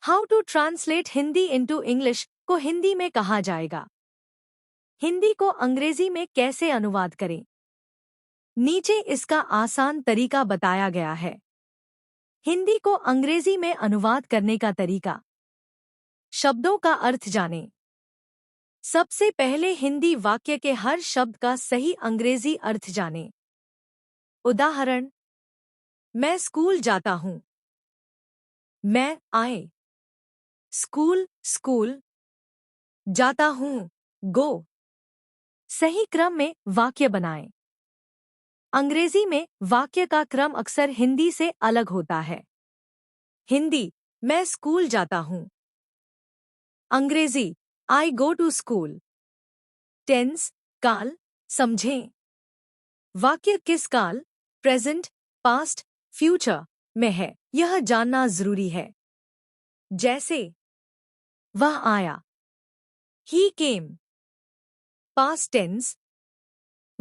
How to translate Hindi into English को हिंदी में कहा जाएगा। हिंदी को अंग्रेजी में कैसे अनुवाद करें? नीचे इसका आसान तरीका बताया गया है। हिंदी को अंग्रेजी में अनुवाद करने का तरीका। शब्दों का अर्थ जानें। सबसे पहले हिंदी वाक्य के हर शब्द का सही अंग्रेजी अर्थ जानें। उदाहरण, मैं स्कूल जाता हूं। मैं आए। School school. जाता हूं गो। सही क्रम में वाक्य बनाएं। अंग्रेजी में वाक्य का क्रम अक्सर हिंदी से अलग होता है। हिंदी, मैं स्कूल जाता हूं। अंग्रेजी, आई गो टू स्कूल। टेंस, काल, समझें। वाक्य किस काल, प्रेजेंट, पास्ट, फ्यूचर में है, यह जानना जरूरी है। जैसे, वह आया। ही केम। पास्ट टेंस,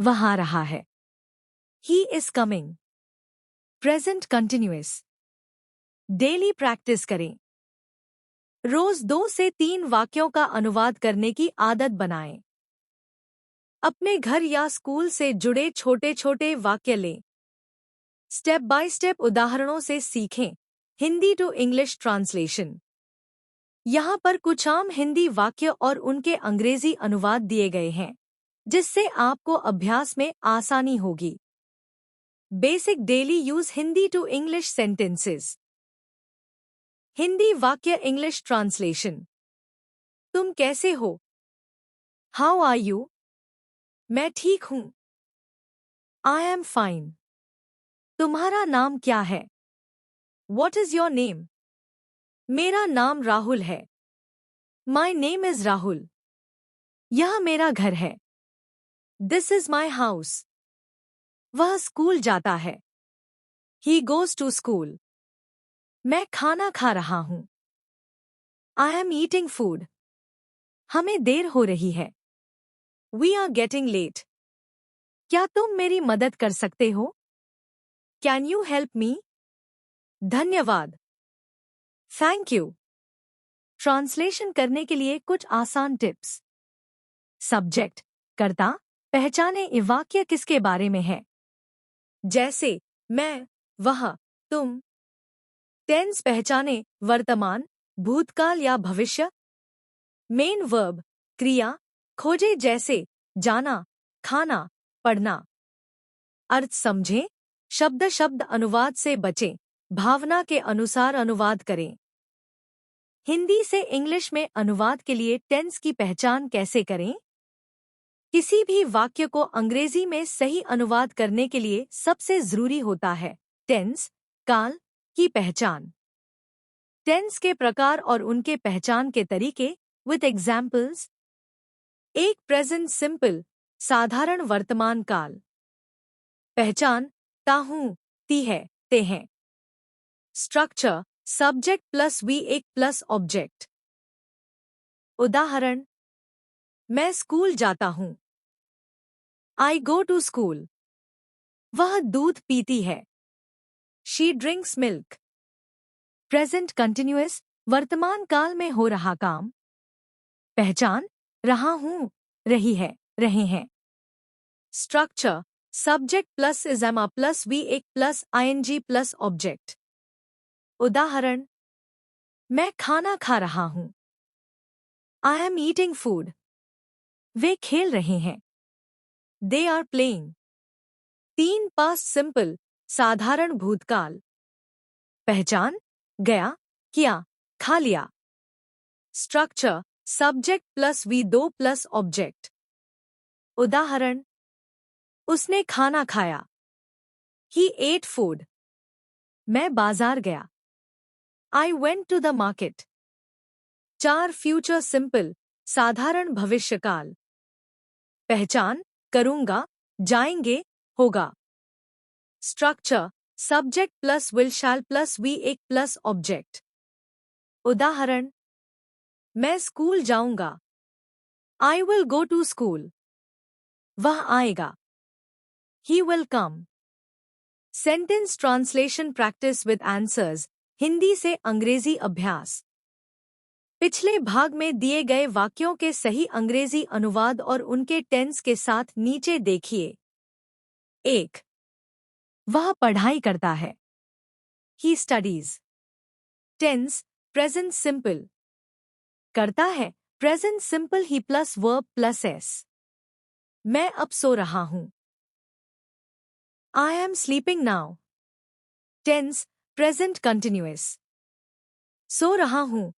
वह आ रहा है। He is coming. Present continuous. Daily practice करें। रोज 2 से 3 वाक्यों का अनुवाद करने की आदत बनाएं। अपने घर या स्कूल से जुड़े छोटे छोटे वाक्य लें। स्टेप बाय स्टेप उदाहरणों से सीखें। Hindi to English translation. यहाँ पर कुछ आम हिंदी वाक्य और उनके अंग्रेजी अनुवाद दिए गए हैं, जिससे आपको अभ्यास में आसानी होगी। Basic daily use Hindi to English sentences. Hindi वाक्य इंग्लिश ट्रांसलेशन। तुम कैसे हो? How are you? मैं ठीक हूं। I am fine. तुम्हारा नाम क्या है? What is your name? मेरा नाम राहुल है। My name is Rahul. यह मेरा घर है। This is my house। वह स्कूल जाता है। He goes to school। मैं खाना खा रहा हूं। I am eating food। हमें देर हो रही है। We are getting late। क्या तुम मेरी मदद कर सकते हो? Can you help me? धन्यवाद। Thank you। ट्रांसलेशन करने के लिए कुछ आसान टिप्स। सब्जेक्ट, कर्ता, पहचाने ये वाक्य किसके बारे में है। जैसे, मैं, वह, तुम। टेंस पहचाने, वर्तमान, भूतकाल या भविष्य। मेन वर्ब, क्रिया, खोजे जैसे, जाना, खाना, पढ़ना। अर्थ समझें, शब्द शब्द अनुवाद से बचें, भावना के अनुसार अनुवाद करें। हिंदी से इंग्लिश में अनुवाद के लिए टेंस की पहचान कैसे करें? किसी भी वाक्य को अंग्रेजी में सही अनुवाद करने के लिए सबसे जरूरी होता है टेंस, काल की पहचान। टेंस के प्रकार और उनके पहचान के तरीके विद एग्जाम्पल्स। एक प्रेजेंट सिंपल, साधारण वर्तमान काल। पहचान, ता हूं, ती है, ते हैं। स्ट्रक्चर, सब्जेक्ट प्लस वी एक प्लस ऑब्जेक्ट। उदाहरण, मैं स्कूल जाता हूं। आई गो टू स्कूल। वह दूध पीती है। She drinks milk. Present continuous, वर्तमान काल में हो रहा काम। पहचान, रहा हूं, रही है, रहे हैं। Structure, subject plus is am plus we एक प्लस आईएनजी प्लस ऑब्जेक्ट। उदाहरण, मैं खाना खा रहा हूं। I am eating food. वे खेल रहे हैं। They are playing. 3 past simple, साधारण भूतकाल। पहचान, गया, किया, खा लिया। Structure, subject plus v 2 plus object. उदाहरण, उसने खाना खाया। He ate food. मैं बाजार गया। I went to the market. 4 future simple, साधारण भविष्यकाल। पहचान, करूंगा, जाएंगे, होगा। Structure, subject plus will shall plus we एक प्लस ऑब्जेक्ट। उदाहरण, मैं स्कूल जाऊंगा। I will go to school. वह आएगा। He will come. Sentence translation practice with answers. Hindi से अंग्रेजी अभ्यास। पिछले भाग में दिए गए वाक्यों के सही अंग्रेजी अनुवाद और उनके टेंस के साथ नीचे देखिए। 1. वह पढ़ाई करता है। He studies. Tense present simple. करता है present simple he plus verb plus s. मैं अब सो रहा हूं। I am sleeping now. Tense present continuous. सो रहा हूं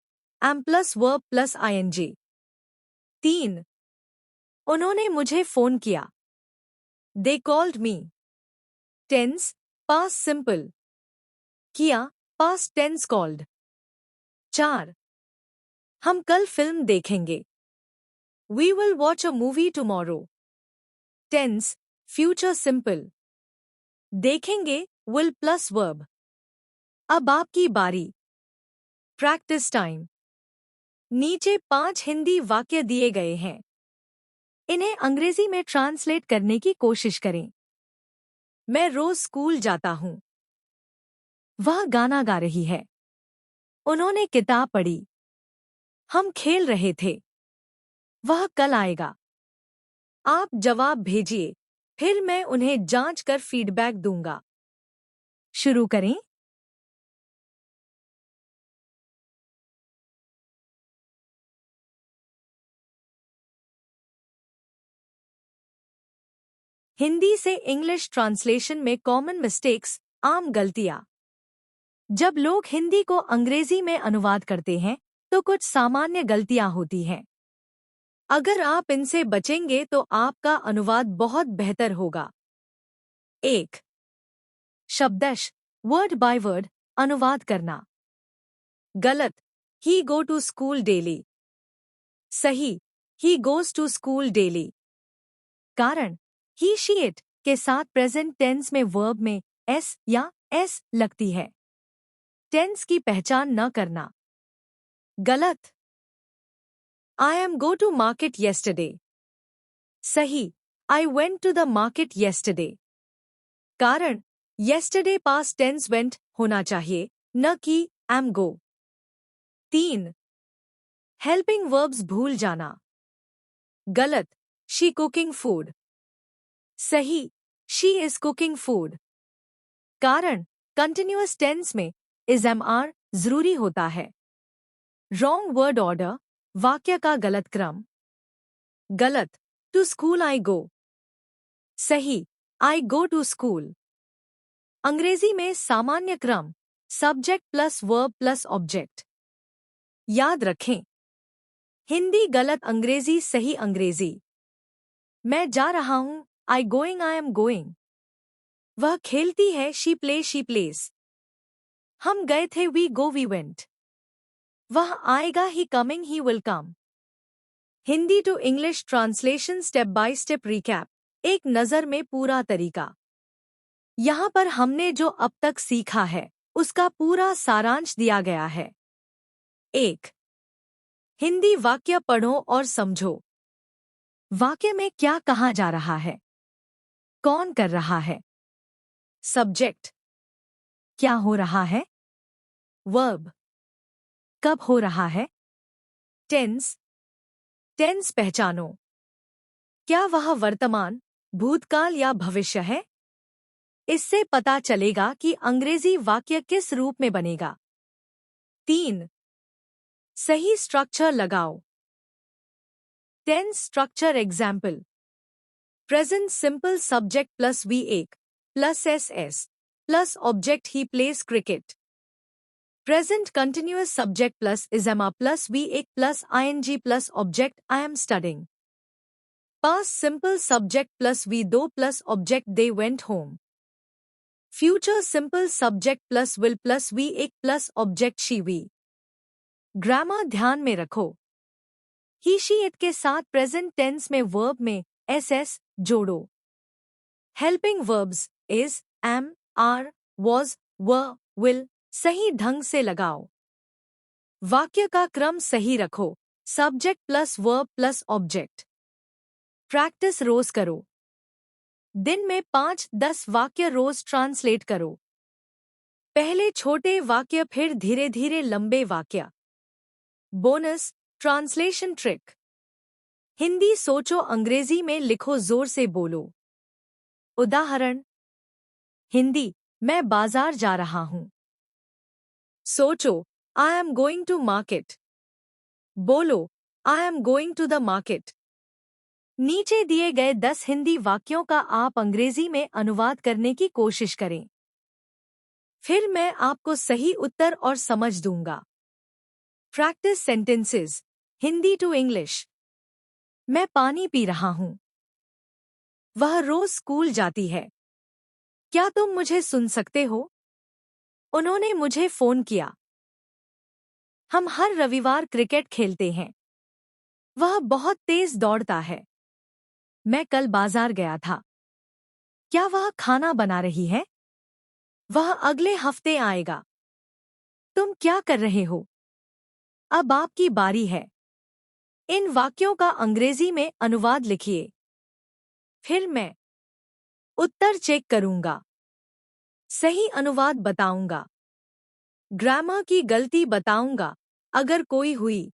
am plus verb plus ing। 3. उन्होंने मुझे फोन किया। They called me. Tense past simple. किया पास्ट टेंस कॉल्ड। 4. हम कल फिल्म देखेंगे। We will watch a movie tomorrow. Tense future simple. देखेंगे will प्लस वर्ब। अब आपकी बारी। Practice time. नीचे 5 हिंदी वाक्य दिए गए हैं। इन्हें अंग्रेजी में ट्रांसलेट करने की कोशिश करें। मैं रोज स्कूल जाता हूं। वह गाना गा रही है। उन्होंने किताब पढ़ी। हम खेल रहे थे। वह कल आएगा। आप जवाब भेजिए, फिर मैं उन्हें जांच कर फीडबैक दूंगा। शुरू करें। हिंदी से इंग्लिश ट्रांसलेशन में कॉमन मिस्टेक्स, आम गलतियां। जब लोग हिंदी को अंग्रेजी में अनुवाद करते हैं तो कुछ सामान्य गलतियां होती हैं। अगर आप इनसे बचेंगे तो आपका अनुवाद बहुत बेहतर होगा। 1. शब्दश वर्ड बाय वर्ड अनुवाद करना। गलत he go to school daily. सही he goes to school daily. कारण ही शी इट के साथ प्रेजेंट टेंस में वर्ब में एस या एस लगती है। टेंस की पहचान न करना। गलत I am go to market yesterday. सही I went to the market yesterday. कारण येस्टरडे पास्ट टेंस वेंट होना चाहिए, न कि एम गो। 3. हेल्पिंग वर्ब्स भूल जाना। गलत शी कुकिंग फूड। सही शी इज कुकिंग फूड। कारण कंटिन्यूअस टेंस में इज एम आर जरूरी होता है। रॉन्ग वर्ड ऑर्डर वाक्य का गलत क्रम। गलत टू स्कूल आई गो। सही आई गो टू स्कूल। अंग्रेजी में सामान्य क्रम subject plus verb plus object. याद रखें। हिंदी गलत, अंग्रेजी सही। अंग्रेजी मैं जा रहा हूं I going, I am going. वह खेलती है शी प्लेज। हम गए थे वी गो वी वेंट। वह आएगा he coming he will come. Hindi to English translation step by step recap. एक नज़र में पूरा तरीका। यहाँ पर हमने जो अब तक सीखा है उसका पूरा सारांश दिया गया है। 1. हिंदी वाक्य पढ़ो और समझो। वाक्य में क्या कहा जा रहा है? कौन कर रहा है? सब्जेक्ट क्या हो रहा है? वर्ब कब हो रहा है? टेंस टेंस पहचानो। क्या वह वर्तमान, भूतकाल या भविष्य है? इससे पता चलेगा कि अंग्रेजी वाक्य किस रूप में बनेगा। 3. सही स्ट्रक्चर लगाओ। Tense structure example. Present simple subject plus V1 plus SS plus object he plays cricket. Present continuous subject plus is am plus V1 plus ING plus object I am studying. Past simple subject plus V2 plus object they went home. Future simple subject plus will plus V1 plus object she वी। Grammar ध्यान में रखो। He she it के साथ present tense में verb में SS जोड़ो। Helping verbs is, am, are, was, were, will सही ढंग से लगाओ। वाक्य का क्रम सही रखो। Subject plus verb plus object. Practice रोज करो। दिन में 5-10 वाक्य रोज ट्रांसलेट करो। पहले छोटे वाक्य फिर धीरे धीरे लंबे वाक्य। Bonus translation trick. हिंदी सोचो, अंग्रेजी में लिखो, जोर से बोलो। उदाहरण। हिंदी, मैं बाजार जा रहा हूं। सोचो, I am going to market. बोलो, I am going to the market. नीचे दिए गए 10 हिंदी वाक्यों का आप अंग्रेजी में अनुवाद करने की कोशिश करें। फिर मैं आपको सही उत्तर और समझ दूंगा। Practice sentences, Hindi to English. मैं पानी पी रहा हूं। वह रोज स्कूल जाती है। क्या तुम मुझे सुन सकते हो? उन्होंने मुझे फोन किया। हम हर रविवार क्रिकेट खेलते हैं। वह बहुत तेज दौड़ता है। मैं कल बाजार गया था। क्या वह खाना बना रही है? वह अगले हफ्ते आएगा। तुम क्या कर रहे हो? अब आपकी बारी है। इन वाक्यों का अंग्रेजी में अनुवाद लिखिए। फिर मैं उत्तर चेक करूंगा। सही अनुवाद बताऊंगा। ग्रामर की गलती बताऊंगा अगर कोई हुई।